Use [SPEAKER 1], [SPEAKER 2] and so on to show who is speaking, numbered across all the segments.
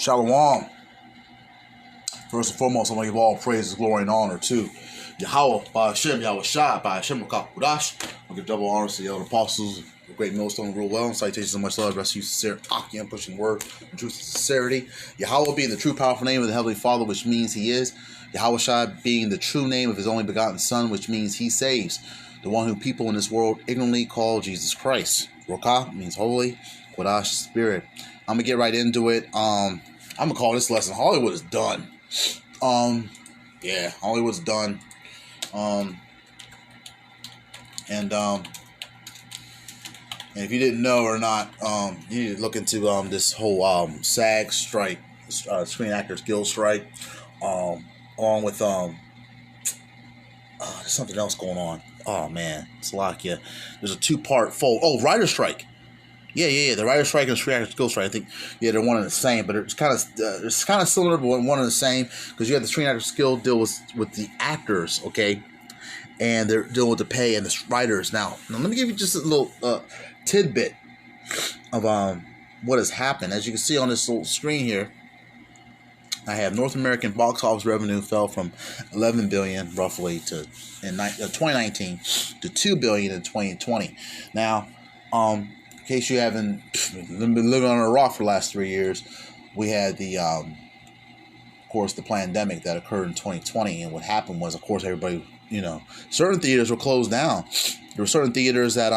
[SPEAKER 1] Shalom. First and foremost, I want to give all praises, glory, and honor to Yahweh, by Hashem, Yahweh Shai, by Hashem, Makakudash. I give double honors to the elder apostles, the great millstone rule well, and citations of much love, rest of you sincere, Akim, pushing word, and truth and sincerity. Yahweh being the true powerful name of the Heavenly Father, which means He is. Yahweh Shai being the true name of His only begotten Son, which means He saves. The one who people in this world ignorantly call Jesus Christ. Rokah means holy, Kodash, spirit. I'm going to get right into it. I'm going to call this lesson Hollywood is done. Yeah, Hollywood's done. And if you didn't know or not, you need to look into this whole SAG strike, Screen Actors Guild strike, along with there's something else going on. Oh man, it's like there's a two-part fold. Oh, writer strike. Yeah. The writer strike and the Screen Actors Guild strike. I think they're one and the same, but it's kind of similar, but one and the same because you have the Screen Actors Guild deal with the actors, okay, and they're dealing with the pay and the writers. Now let me give you just a little tidbit of what has happened. As you can see on this little screen here, I have North American box office revenue fell from $11 billion roughly in 2019 to $2 billion in 2020. Now, in case you haven't been living on a rock for the last 3 years, we had the, of course, the pandemic that occurred in 2020, and what happened was, of course, everybody, certain theaters were closed down. There were certain theaters that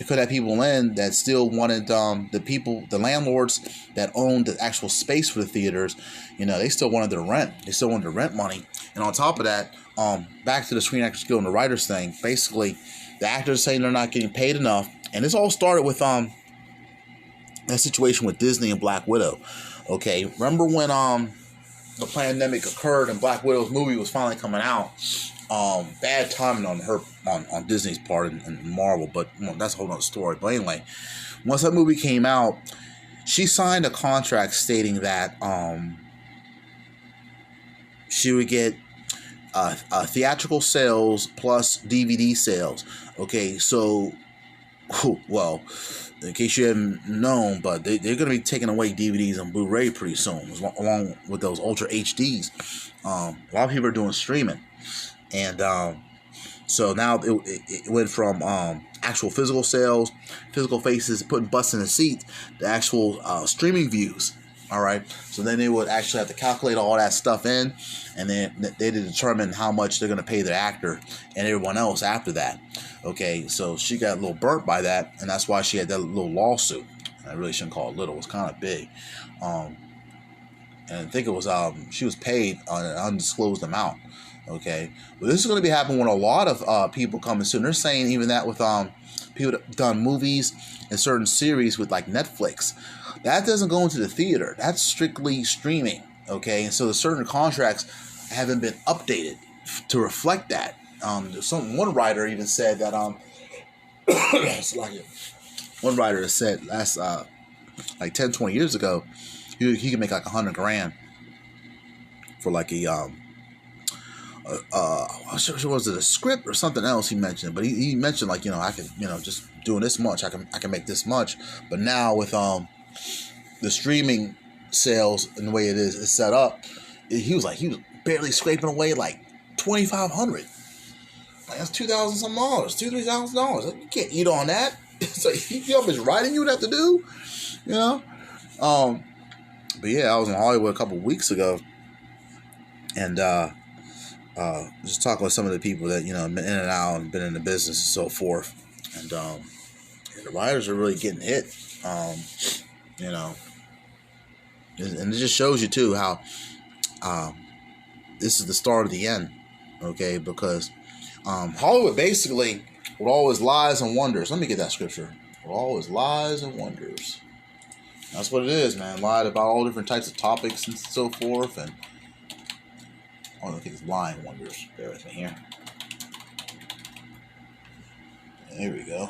[SPEAKER 1] it could have people in that still wanted the landlords that owned the actual space for the theaters, they still wanted their rent. They still wanted their rent money. And on top of that, back to the Screen Actors Guild and the writers thing, basically the actors saying they're not getting paid enough. And this all started with that situation with Disney and Black Widow. Okay, remember when the pandemic occurred and Black Widow's movie was finally coming out? Bad timing on Disney's part and Marvel, but that's a whole other story. But anyway, once that movie came out, she signed a contract stating that she would get theatrical sales plus DVD sales. Okay, so, well, in case you haven't known, but they're going to be taking away DVDs and Blu-ray pretty soon, along with those Ultra HDs. A lot of people are doing streaming. And so now it went from actual physical sales, physical faces, putting butts in the seat, to actual streaming views. All right. So then they would actually have to calculate all that stuff in, and then they determine how much they're going to pay their actor and everyone else after that. Okay. So she got a little burnt by that, and that's why she had that little lawsuit. I really shouldn't call it little. It was kind of big. And I think it was she was paid on an undisclosed amount. Okay, but this is going to be happening with a lot of people coming soon. They're saying even that with people that have done movies and certain series with like Netflix, that doesn't go into the theater. That's strictly streaming. Okay, and so the certain contracts haven't been updated to reflect that. One writer even said that one writer has said last like 10, 20 years ago, he could make like $100,000 for like a was it a script or something else he mentioned? But he mentioned like I can just doing this much I can make this much. But now with the streaming sales and the way it's set up, he was barely scraping away like $2,500. Like that's $2,000 some dollars, $2,000-$3,000. Like, you can't eat on that. So you know how much writing you would have to do, But yeah, I was in Hollywood a couple of weeks ago, and just talking with some of the people that been in and out and been in the business and so forth, and the writers are really getting hit, and it just shows you too how this is the start of the end, okay? Because Hollywood basically, with all his lies and wonders. Let me get that scripture. With all his lies and wonders, that's what it is, man. Lied about all different types of topics and so forth, and I don't think it's lying wonders. Bear with me here. There we go.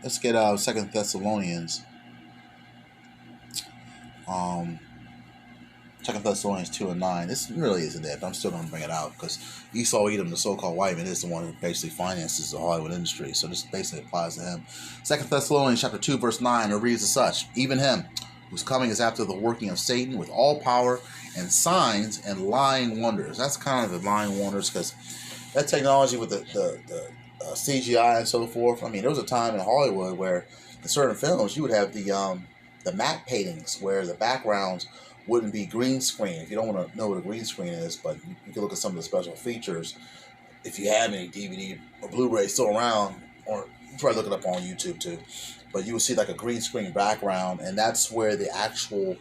[SPEAKER 1] Let's get 2 Thessalonians. 2 Thessalonians 2:9. This really isn't it, but I'm still going to bring it out because Esau Edom, the so-called white man, is the one who basically finances the Hollywood industry. So this basically applies to him. 2 Thessalonians chapter 2 verse 9. It reads as such: Even him whose coming is after the working of Satan with all power and signs and lying wonders. That's kind of the lying wonders, because that technology with the CGI and so forth. I mean, there was a time in Hollywood where in certain films you would have the matte paintings where the backgrounds wouldn't be green screen. If you don't want to know what a green screen is, but you can look at some of the special features. If you have any DVD or Blu-ray still around, or try to look it up on YouTube too, but you will see like a green screen background, and that's where the actual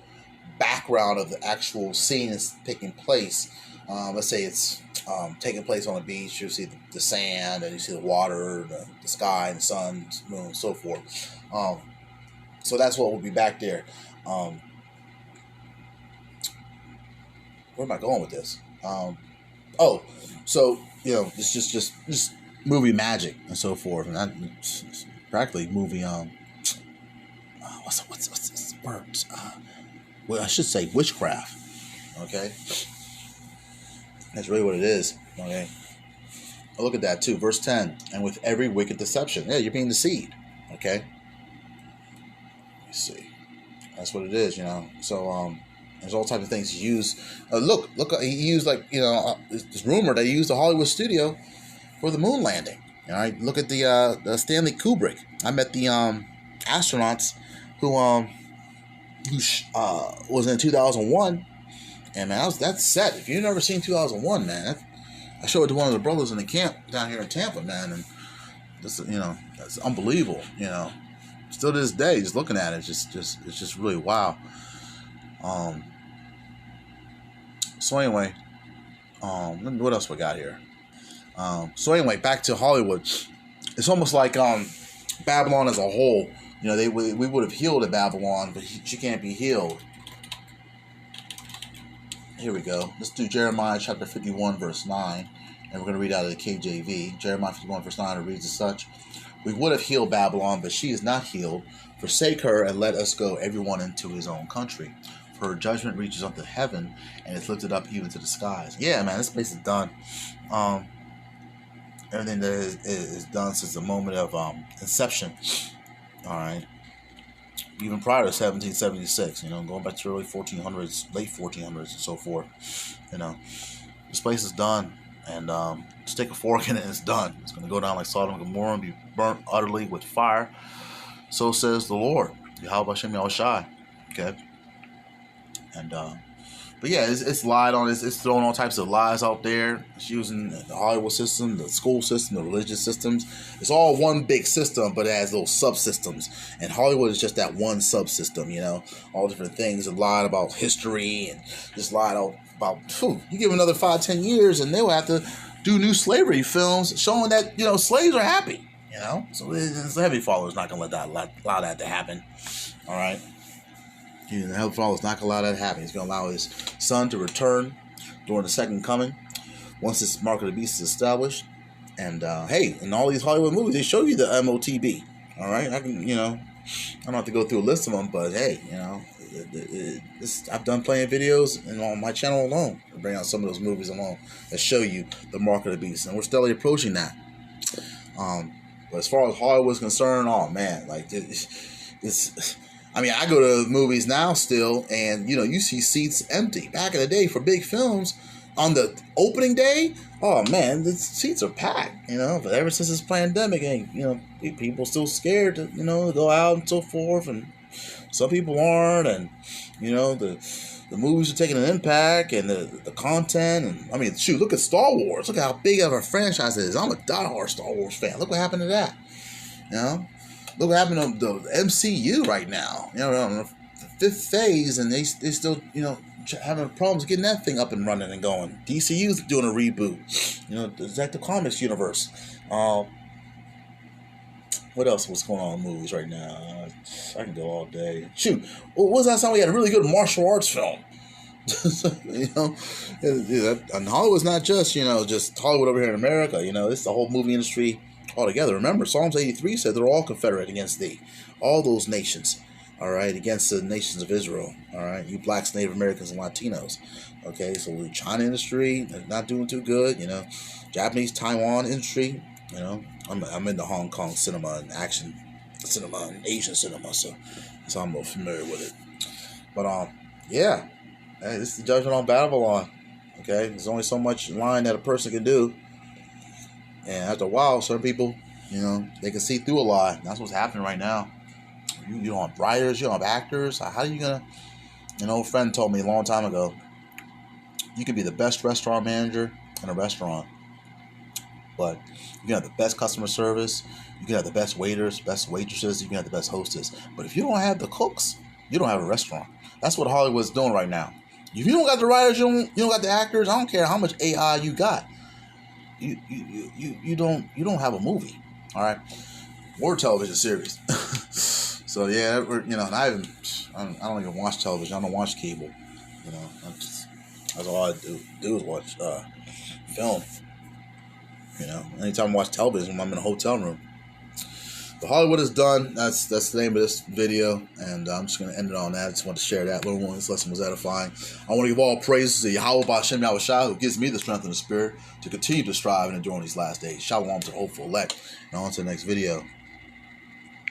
[SPEAKER 1] background of the actual scene is taking place. Let's say it's taking place on a beach. You see the sand, and you see the water, the sky, and the sun, moon, and so forth. So that's what will be back there. Where am I going with this? So it's just movie magic and so forth, and that practically movie. What's this words? Well, I should say witchcraft. Okay, that's really what it is. Okay, I'll look at that too. Verse 10, and with every wicked deception, yeah, you're being deceived. Okay, let me see. That's what it is. So there's all types of things he used. Look, he used it's rumored that he used the Hollywood studio for the moon landing. All right, look at the Stanley Kubrick. I met the astronauts who was in 2001, and man, that's set. If you've never seen 2001, man, I showed it to one of the brothers in the camp down here in Tampa, man, and this, that's unbelievable. Still to this day, just looking at it, it's just really wow. So anyway, what else we got here? So anyway, back to Hollywood. It's almost like Babylon as a whole. We would have healed at Babylon, but she can't be healed. Here we go. Let's do Jeremiah chapter 51, verse 9. And we're going to read out of the KJV. Jeremiah 51, verse 9, it reads as such. We would have healed Babylon, but she is not healed. Forsake her and let us go, everyone into his own country. For her judgment reaches up to heaven, and it's lifted up even to the skies. Yeah, man, this place is done. Everything that is done since the moment of inception. All right. Even prior to 1776, going back to early 1400s, late 1400s, and so forth. This place is done, and stick a fork in it, and it's done. It's going to go down like Sodom and Gomorrah and be burnt utterly with fire. So says the Lord, Yahweh Hashem Yahushai. Okay. And but yeah, it's lied on. It's throwing all types of lies out there. It's using the Hollywood system, the school system, the religious systems. It's all one big system, but it has little subsystems. And Hollywood is just that one subsystem. All different things. And lied about history, and just lied about. You give another 5-10 years, and they'll have to do new slavery films showing that slaves are happy. So the Heavenly Father is not going to allow that to happen. All right. The Heavenly Father is not going to allow that to happen. He's going to allow his son to return during the second coming once this mark of the beast is established. And hey, in all these Hollywood movies, they show you the MOTB. All right, I can, I don't have to go through a list of them, but hey, I've done playing videos and on my channel alone to bring out some of those movies alone that show you the mark of the beast, and we're steadily approaching that. But as far as Hollywood's concerned, oh man, like it's. I mean, I go to movies now still, and you see seats empty. Back in the day for big films, on the opening day, oh man, the seats are packed. But ever since this pandemic, people still scared to go out and so forth, and some people aren't, and the movies are taking an impact, and the content, and I mean, shoot, look at Star Wars. Look at how big of a franchise it is. I'm a diehard Star Wars fan. Look what happened to that. Look what happened to the MCU right now. On the fifth phase, and they still, having problems getting that thing up and running and going. DCU's doing a reboot. The Detective Comics universe. What else was going on in movies right now? I can go all day. Shoot, what was that time we had a really good martial arts film? And Hollywood's not just Hollywood over here in America. It's the whole movie industry altogether. Remember, Psalms 83 said they're all confederate against thee. All those nations, all right, against the nations of Israel, all right, you blacks, Native Americans, and Latinos. Okay, so the China industry, they're not doing too good, Japanese, Taiwan industry, I'm into Hong Kong cinema and action cinema and Asian cinema, so I'm more familiar with it. But yeah, hey, this is the judgment on Babylon. Okay, there's only so much lying that a person can do, and after a while, certain people, they can see through a lie. That's what's happening right now. You don't have writers, you don't have actors. How are you gonna? An old friend told me a long time ago, you can be the best restaurant manager in a restaurant, but you can have the best customer service, you can have the best waiters, best waitresses, you can have the best hostess. But if you don't have the cooks, you don't have a restaurant. That's what Hollywood's doing right now. If you don't got the writers, you don't got the actors. I don't care how much AI you got. You don't have a movie. All right, or television series. So yeah, I don't even watch television. I don't watch cable. That's all I do is watch film. Anytime I watch television, I'm in a hotel room. But Hollywood is done. That's the name of this video, and I'm just going to end it on that. I just want to share that little one. This lesson was edifying. I want to give all praises to Yahweh B'Shem Yahushua, who gives me the strength and the spirit to continue to strive and endure in these last days. Shalom to the hopeful elect. And on to the next video.